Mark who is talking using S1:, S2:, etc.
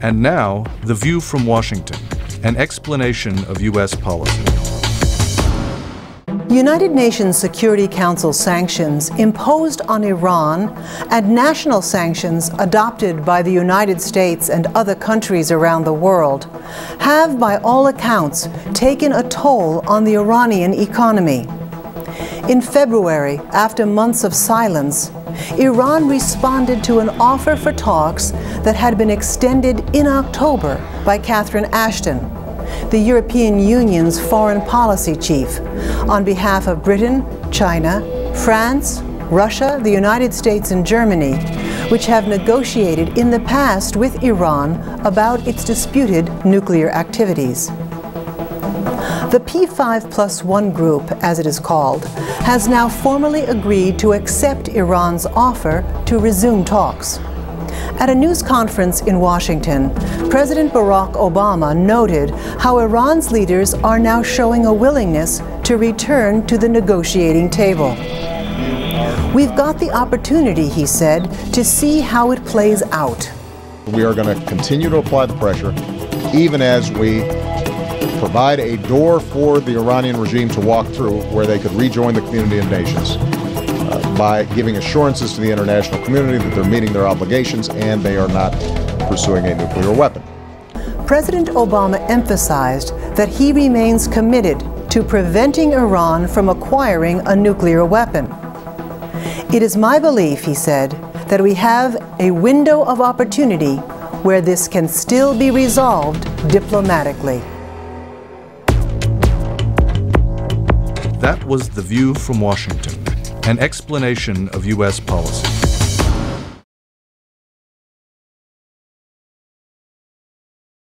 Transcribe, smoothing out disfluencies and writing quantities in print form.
S1: And now, The View from Washington, an explanation of U.S. policy.
S2: United Nations Security Council sanctions imposed on Iran and national sanctions adopted by the United States and other countries around the world have, by all accounts, taken a toll on the Iranian economy. In February, after months of silence, Iran responded to an offer for talks that had been extended in October by Catherine Ashton, the European Union's foreign policy chief, on behalf of Britain, China, France, Russia, the United States, and Germany, which have negotiated in the past with Iran about its disputed nuclear activities. The P5+1 group, as it is called, has now formally agreed to accept Iran's offer to resume talks. At a news conference in Washington, President Barack Obama noted how Iran's leaders are now showing a willingness to return to the negotiating table. We've got the opportunity, he said, to see how it plays out.
S3: We are going to continue to apply the pressure, even as we provide a door for the Iranian regime to walk through where they could rejoin the community of nations by giving assurances to the international community that they're meeting their obligations and they are not pursuing a nuclear weapon.
S2: President Obama emphasized that he remains committed to preventing Iran from acquiring a nuclear weapon. It is my belief, he said, that we have a window of opportunity where this can still be resolved diplomatically.
S1: That was The View from Washington, an explanation of U.S. policy.